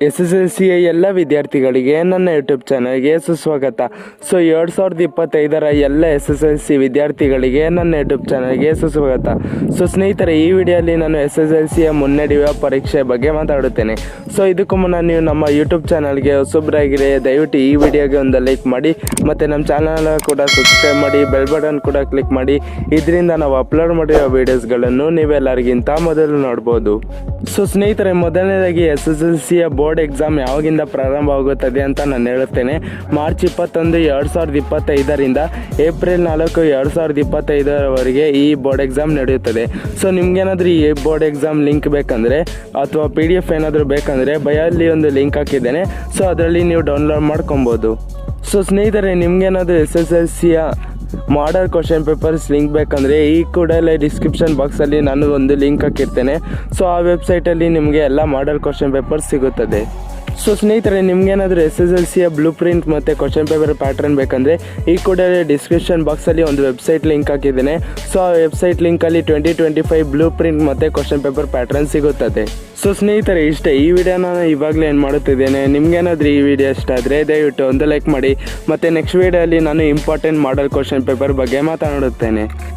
SSLCಯ ಎಲ್ಲ ವಿದ್ಯಾರ್ಥಿಗಳಿಗೆ ನನ್ನ ಯೂಟ್ಯೂಬ್ ಚಾನಲ್ಗೆ ಸುಸ್ವಾಗತ. 2025ರ ಎಲ್ಲ SSLC ವಿದ್ಯಾರ್ಥಿಗಳಿಗೆ ನನ್ನ ಯೂಟ್ಯೂಬ್ ಚಾನಲ್ಗೆ ಸುಸ್ವಾಗತ. ಸ್ನೇಹಿತರೆ, ಈ ವಿಡಿಯೋಲಿ ನಾನು SSLCಯ ಮುನ್ನಡೆಯುವ ಪರೀಕ್ಷೆ ಬಗ್ಗೆ ಮಾತಾಡುತ್ತೇನೆ. ಇದಕ್ಕೂ ಮುನ್ನ ನೀವು ನಮ್ಮ ಯೂಟ್ಯೂಬ್ ಚಾನಲ್ಗೆ ಹೊಸಬ್ರಾಗಿರೆ ದಯವಿಟ್ಟು ಈ ವಿಡಿಯೋಗೆ ಒಂದು ಲೈಕ್ ಮಾಡಿ, ಮತ್ತು ನಮ್ಮ ಚಾನಲ್ ಕೂಡ ಸಬ್ಸ್ಕ್ರೈಬ್ ಮಾಡಿ, ಬೆಲ್ ಬಟನ್ ಕೂಡ ಕ್ಲಿಕ್ ಮಾಡಿ. ಇದರಿಂದ ನಾವು ಅಪ್ಲೋಡ್ ಮಾಡಿರೋ ವೀಡಿಯೋಸ್ಗಳನ್ನು ನೀವೆಲ್ಲರಿಗಿಂತ ಮೊದಲು ನೋಡ್ಬೋದು. ಸ್ನೇಹಿತರೆ, ಮೊದಲನೇದಾಗಿ SSLCಯ ಬೋರ್ಡ್ ಎಕ್ಸಾಮ್ ಯಾವಾಗಿಂದ ಪ್ರಾರಂಭ ಆಗುತ್ತದೆ ಅಂತ ನಾನು ಹೇಳುತ್ತೇನೆ. ಮಾರ್ಚ್ 21, 2025ರಿಂದ ಏಪ್ರಿಲ್ 4, 2025ರವರೆಗೆ ಈ ಬೋರ್ಡ್ ಎಕ್ಸಾಮ್ ನಡೆಯುತ್ತದೆ. ನಿಮ್ಗೇನಾದರೂ ಈ ಬೋರ್ಡ್ ಎಕ್ಸಾಮ್ ಲಿಂಕ್ ಬೇಕಂದರೆ ಅಥವಾ PDF ಏನಾದರೂ ಬೇಕಂದರೆ ಬಯಲ್ಲಿ ಒಂದು ಲಿಂಕ್ ಹಾಕಿದ್ದೇನೆ. ಅದರಲ್ಲಿ ನೀವು ಡೌನ್ಲೋಡ್ ಮಾಡ್ಕೊಬೋದು. ಸ್ನೇಹಿತರೆ, ನಿಮ್ಗೇನಾದರೂ SSLCಯ ಮಾಡಲ್ ಕ್ವಶನ್ ಪೇಪರ್ಸ್ ಲಿಂಕ್ ಬೇಕಂದರೆ ಈ ಕೂಡಲೇ ಡಿಸ್ಕ್ರಿಪ್ಷನ್ ಬಾಕ್ಸಲ್ಲಿ ನಾನು ಒಂದು ಲಿಂಕ್ ಹಾಕಿರ್ತೇನೆ. ಆ ವೆಬ್ಸೈಟಲ್ಲಿ ನಿಮಗೆ ಎಲ್ಲ ಮಾಡಲ್ ಕ್ವಶನ್ ಪೇಪರ್ಸ್ ಸಿಗುತ್ತದೆ. ಸ್ನೇಹಿತರೆ, ನಿಮ್ಗೇನಾದರೂ SSLCಯ ಬ್ಲೂ ಪ್ರಿಂಟ್ ಮತ್ತು ಕ್ವಶನ್ ಪೇಪರ್ ಪ್ಯಾಟ್ರನ್ ಬೇಕಂದರೆ ಈ ಕೂಡಲೇ ಡಿಸ್ಕ್ರಿಪ್ಷನ್ ಬಾಕ್ಸಲ್ಲಿ ಒಂದು ವೆಬ್ಸೈಟ್ ಲಿಂಕ್ ಹಾಕಿದ್ದೇನೆ. ಆ ವೆಬ್ಸೈಟ್ ಲಿಂಕಲ್ಲಿ 2025 ಬ್ಲೂ ಪ್ರಿಂಟ್ ಮತ್ತು ಕ್ವಶನ್ ಪೇಪರ್ ಪ್ಯಾಟ್ರನ್ ಸಿಗುತ್ತದೆ. ಸ್ನೇಹಿತರೆ, ಇಷ್ಟೇ. ಈ ವಿಡಿಯೋನ ನಾನು ಇವಾಗಲೇ ಏನು ಮಾಡುತ್ತಿದ್ದೇನೆ. ನಿಮ್ಗೇನಾದರೂ ಈ ವಿಡಿಯೋ ಇಷ್ಟ ಆದರೆ ದಯವಿಟ್ಟು ಒಂದು ಲೈಕ್ ಮಾಡಿ, ಮತ್ತು ನೆಕ್ಸ್ಟ್ ವಿಡಿಯೋಲ್ಲಿ ನಾನು ಇಂಪಾರ್ಟೆಂಟ್ ಮಾಡಲ್ ಕ್ವಶನ್ ಪೇಪರ್ ಬಗ್ಗೆ ಮಾತನಾಡುತ್ತೇನೆ.